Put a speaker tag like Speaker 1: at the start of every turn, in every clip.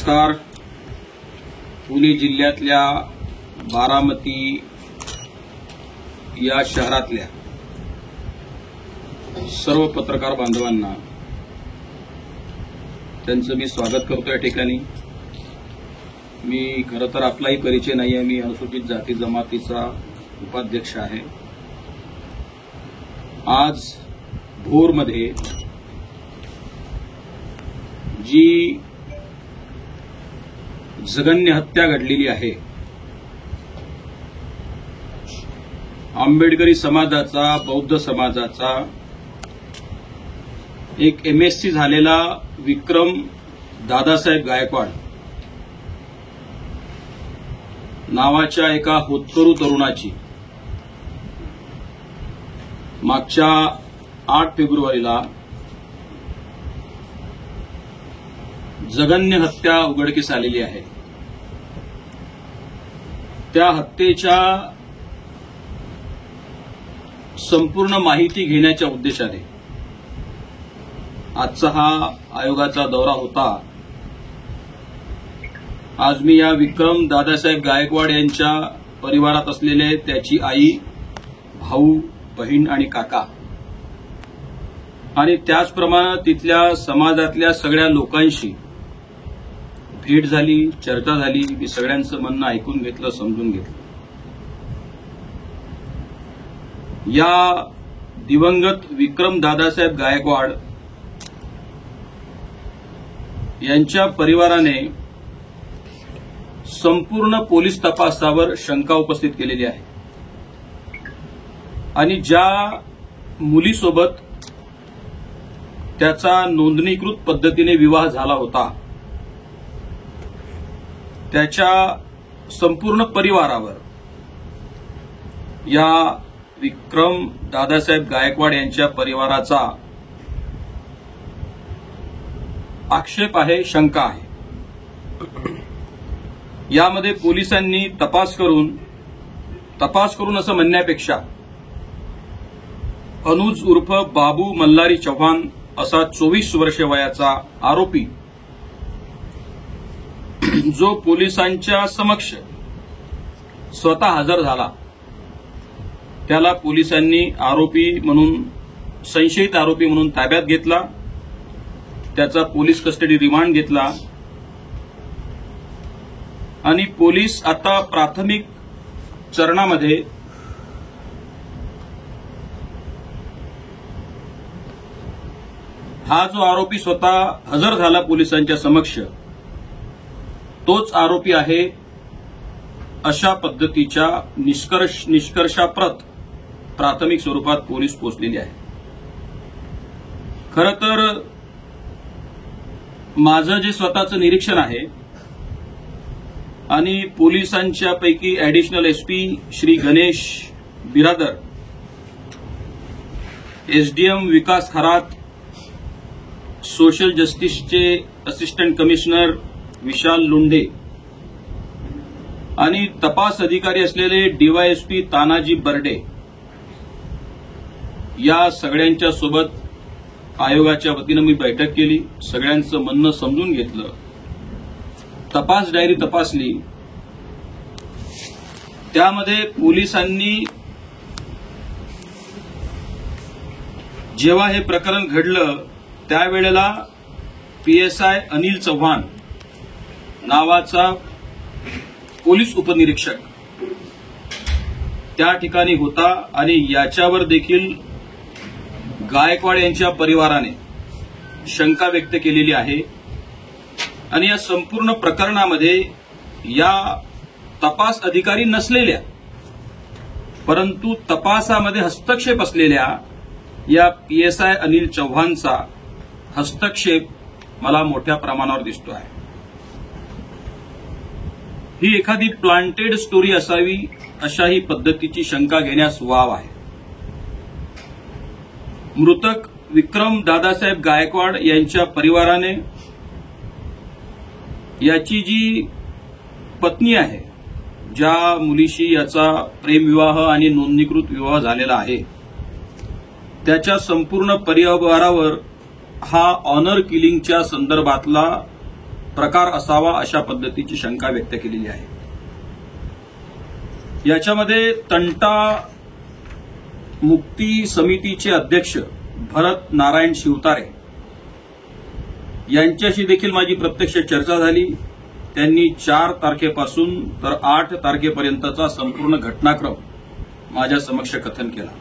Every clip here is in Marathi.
Speaker 1: नमस्कार. पुणे जिल्ह्यातल्या बारामती या शहरातल्या सर्व पत्रकार बांधवांना त्यांचं मी स्वागत करतो. या ठिकाणी मी खरं तर आपलाही परिचय नाही आहे. मी अनुसूचित जाती जमातीचा उपाध्यक्ष आहे. आज भोरमध्ये जी जघन्य हत्या घडलेली आहे, आंबेडकरी समाजाचा, बौद्ध समाजाचा एक MSc झालेला विक्रम दादासाहेब गायकवाड नावाच्या एका होतकरू तरुणाची मागच्या 8 फेब्रुवारीला जघन्य हत्या उघडकीस आलेली आहे. त्या हत्येच्या संपूर्ण माहिती घेण्याच्या उद्देशाने आजचा हा आयोगाचा दौरा होता. आज मी या विक्रम दादासाहेब गायकवाड यांच्या परिवारात असलेले त्याची आई, भाऊ, बहीण आणि काका आणि त्याचप्रमाणे तिथल्या समाजातल्या सगळ्या लोकांशी भेट झाली, चर्चा झाली. मी सगळ्यांचं म्हणणं ऐकून घेतलं, समजून घेतलं. या दिवंगत विक्रम दादासाहेब गायकवाड यांच्या परिवाराने संपूर्ण पोलीस तपासावर शंका उपस्थित केलेली आहे आणि ज्या मुलीसोबत त्याचा नोंदणीकृत पद्धतीने विवाह झाला होता त्याच्या संपूर्ण परिवारावर या विक्रम दादासाहेब गायकवाड यांच्या परिवाराचा आक्षेप आहे, शंका आहे. यामध्ये पोलिसांनी तपास करून असं म्हणण्यापेक्षा अनुज उर्फ बाबू मल्हारी चव्हाण असा 24 वर्ष वयाचा आरोपी जो पोलिसांच्या समक्ष स्वतः हजर झाला त्याला पोलिसांनी संशयित आरोपी म्हणून ताब्यात घेतला. त्याचा पोलीस कस्टडी रिमांड घेतला आणि पोलीस आता प्राथमिक चरणामध्ये हा जो आरोपी स्वतः हजर झाला पोलिसांच्या समक्ष तोच आरोपी आहे अशा पद्धतीच्या निष्कर्षाप्रत प्राथमिक स्वरूपात पोलीस पोहोचलेली आहे. खरं तर माझं जे स्वतःचं निरीक्षण आहे आणि पोलिसांच्या पैकी ऍडिशनल SP श्री गणेश बिरादर, SDM विकास खरात, सोशल जस्टिसचे असिस्टंट कमिशनर विशाल लोंढे आणि तपास अधिकारी असलेले DYSP तानाजी बर्डे या सगळ्यांच्या सोबत आयोगाच्या वतीनं मी बैठक केली. सगळ्यांचं म्हणणं समजून घेतलं, तपास डायरी तपासली. त्यामध्ये पोलिसांनी जेव्हा हे प्रकरण घडलं त्यावेळेला PSI अनिल चव्हाण नावाचा पोलीस उपनिरीक्षक त्या ठिकाणी होता आणि याच्यावर देखील गायकवाड यांच्या परिवाराने शंका व्यक्त केलेली आहे. आणि या संपूर्ण प्रकरणामध्ये या तपास अधिकारी नसलेल्या परंतु तपासामध्ये हस्तक्षेप असलेल्या या PSI अनिल चव्हाणचा हस्तक्षेप मला मोठ्या प्रमाणावर दिसतो आहे. ही एखादी प्लांटेड स्टोरी असावी अशाही पद्धतीची शंका घेण्यास वाव आहे. मृतक विक्रम दादासाहेब गायकवाड यांच्या परिवाराने याची जी पत्नी आहे, ज्या मुलीशी याचा प्रेमविवाह आणि नोंदणीकृत विवाह झालेला आहे, त्याच्या संपूर्ण परिवारावर हा ऑनर किलिंगच्या संदर्भातला प्रकार असावा अशा पद्धतीची शंका व्यक्त केलेली आहे। याच्यामध्ये तंटा मुक्ती समितीचे अध्यक्ष भरत नारायण शिवतारे यांच्याशी देखील माझी प्रत्यक्ष चर्चा झाली। त्यांनी 4 तारखेपासून तर 8 तारखेपर्यंतचा संपूर्ण घटनाक्रम माझ्या समक्ष कथन केला।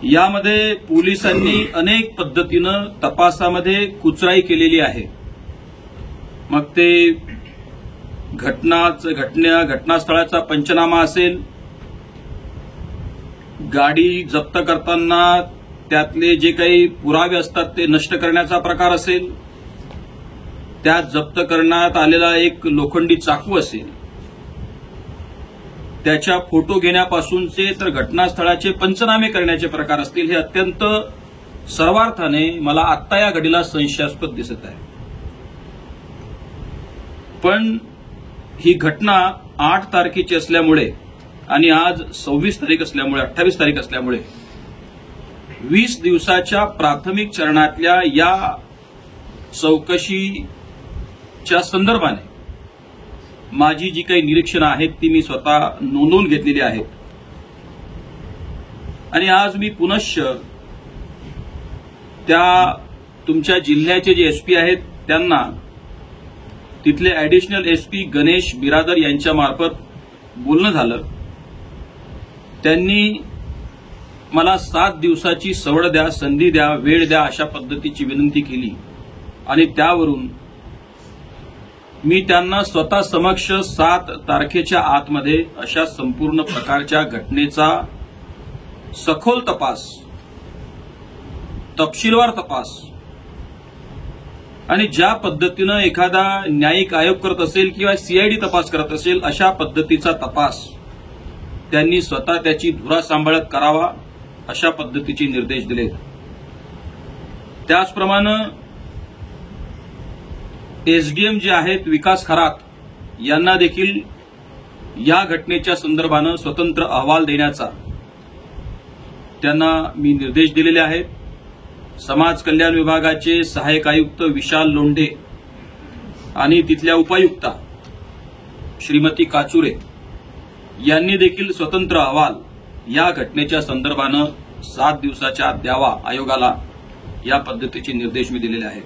Speaker 1: यामध्ये पोलिसांनी अनेक पद्धतीनं तपासामध्ये कुचराई केलेली आहे। मग ते घटनास्थळाचा पंचनामा असेल, गाडी जप्त करताना त्यातले जे काही पुरावे असतात ते नष्ट करण्याचा प्रकार असेल, त्यात जप्त करण्यात आलेला एक लोखंडी चाकू असेल, त्याच्या फोटो घेण्यापासूनचे तर घटनास्थळाचे पंचनामे करण्याचे प्रकार असतील, हे अत्यंत सर्वार्थाने मला आत्ता या घडीला संशयास्पद दिसत आहे। पण ही घटना 8 तारखेची असल्यामुळे आणि आज 26 तारीख असल्यामुळे 28 तारीख असल्यामुळे 20 दिवसाच्या प्राथमिक चरणातल्या या चौकशीच्या संदर्भाने माझी जी काही निरीक्षणं आहेत ती मी स्वतः नोंदवून घेतलेली आहेत। आणि आज मी पुनश्च त्या तुमच्या जिल्ह्याचे जे एसपी आहेत त्यांना तिथले ऍडिशनल एसपी गणेश बिरादर यांच्या मार्फत बोलणं झालं। त्यांनी मला 7 दिवसाची सवड द्या, संधी द्या, वेळ द्या अशा पद्धतीची विनंती केली आणि त्यावरून मी त्यांना स्वतः समक्ष 7 तारखेच्या आतमध्ये अशा संपूर्ण प्रकारच्या घटनेचा सखोल तपास, तपशीलवार तपास आणि ज्या पद्धतीनं एखादा न्यायिक आयोग करत असेल किंवा सीआयडी तपास करत असेल अशा पद्धतीचा तपास त्यांनी स्वतः त्याची धुरा सांभाळत करावा अशा पद्धतीचे निर्देश दिले। त्याचप्रमाणे एसडीएम जे आहेत विकास खरात यांना देखील या घटनेच्या संदर्भानं स्वतंत्र अहवाल देण्याचा त्यांना मी निर्देश दिलेले आहेत। समाज कल्याण विभागाचे सहाय्यक आयुक्त विशाल लोंढे आणि तिथल्या उपायुक्ता श्रीमती काचुरे यांनी देखील स्वतंत्र अहवाल या घटनेच्या संदर्भानं 7 दिवसाच्या आत द्यावा आयोगाला, या पद्धतीचे निर्देश मी दिलेले आहेत।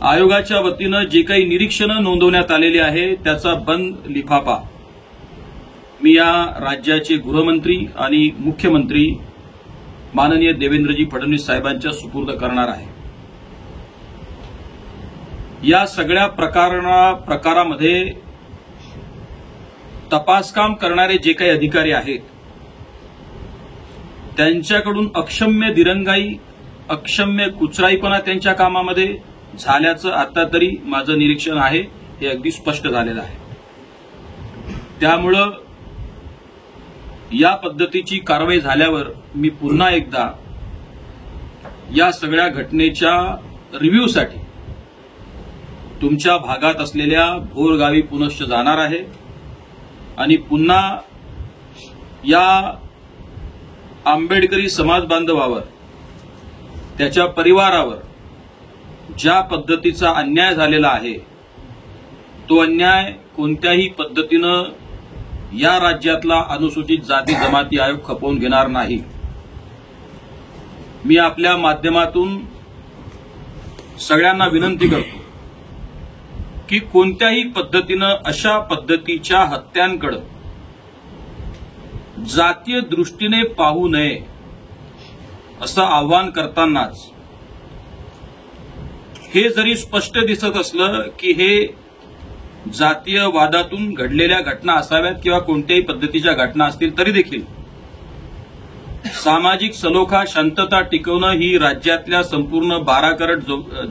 Speaker 1: आयोगाच्या वतीनं जे काही निरीक्षणं नोंदवण्यात आलेली आहे त्याचा बंद लिफाफा मी या राज्याचे गृहमंत्री आणि मुख्यमंत्री माननीय देवेंद्रजी फडणवीस साहेबांच्या सुपूर्द करणार आहे। या सगळ्या प्रकारामध्ये तपासकाम करणारे जे काही अधिकारी आहेत त्यांच्याकडून अक्षम्य दिरंगाई, अक्षम्य कुचराईपणा त्यांच्या कामामध्ये झाल्याचं आता तरी माझं निरीक्षण आहे, हे अगदी स्पष्ट झालेलं आहे। त्यामुळं या पद्धतीची कारवाई झाल्यावर मी पुन्हा एकदा या सगळ्या घटनेच्या रिव्ह्यूसाठी तुमच्या भागात असलेल्या भोर गावी पुनश्च जाणार आहे आणि पुन्हा या आंबेडकरी समाज बांधवावर, त्याच्या परिवारावर ज्या पद्धतीचा अन्याय झालेला आहे तो अन्याय कोणत्याही पद्धतीनं या राज्यातला अनुसूचित जाती जमाती आयोग खपवून घेणार नाही। मी आपल्या माध्यमातून सगळ्यांना विनंती करतो की कोणत्याही पद्धतीनं अशा पद्धतीच्या हत्यांकडे जातीय दृष्टीने पाहू नये असं आव्हान करतानाच हे जरी स्पष्ट दिसत असलं की हे जातीयवादातून घडलेल्या घटना असाव्यात किंवा कोणत्याही पद्धतीच्या घटना असतील तरी देखील सामाजिक सलोखा, शांतता टिकवणं ही राज्यातल्या संपूर्ण 12 करोड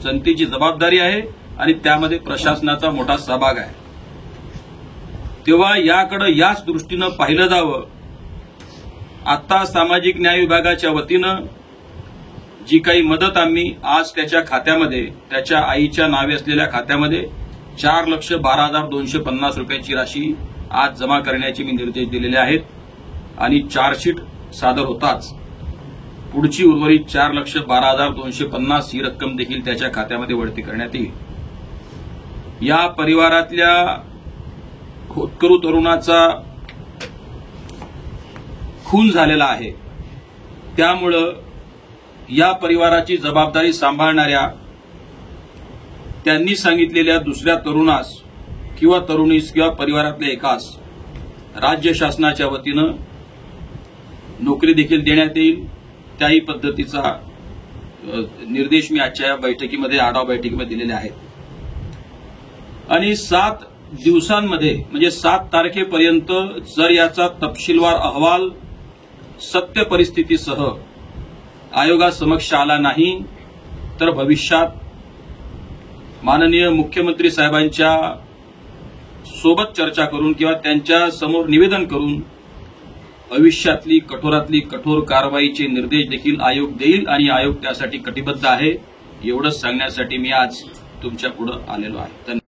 Speaker 1: जनतेची जबाबदारी आहे आणि त्यामध्ये प्रशासनाचा मोठा सहभाग आहे। तेव्हा याकडे याच दृष्टीनं पाहिलं जावं। आता सामाजिक न्याय विभागाच्या वतीनं जी काही मदत आम्ही आज त्याच्या खात्यामध्ये, त्याच्या आईच्या नावे असलेल्या खात्यामध्ये 4,12,250 रुपयाची राशी आज जमा करण्याचे मी निर्देश दिलेले आहेत आणि चार्जशीट सादर होताच पुढची उर्वरित 4,12,250 ही रक्कम देखील त्याच्या खात्यामध्ये वळती करण्यात येईल। या परिवारातल्या होतकरू तरुणाचा खून झालेला आहे, त्यामुळं या परिवाराची जबाबदारी सांभाळणाऱ्या त्यांनी सांगितलेल्या दुसऱ्या तरुणास किंवा तरुणीस किंवा परिवारातल्या एकास राज्य शासनाच्या वतीनं नोकरी देखील देण्यात येईल। त्याही पद्धतीचा निर्देश मी आजच्या या बैठकीमध्ये आढावा बैठकीमध्ये दिलेले आहेत। आणि 7 दिवसांमध्ये म्हणजे 7 तारखेपर्यंत जर याचा तपशीलवार अहवाल सत्य परिस्थितीसह आयोगासमक्ष आला नाही तर भविष्यात माननीय मुख्यमंत्री साहेबांच्या सोबत चर्चा करून किंवा त्यांच्या समोर निवेदन करून भविष्यातली कठोरातली कठोर कारवाईचे निर्देश देखील आयोग देईल आणि आयोग त्यासाठी कटिबद्ध आहे, एवढंच सांगण्यासाठी मी आज तुमच्या पुढे आलेलो आहे।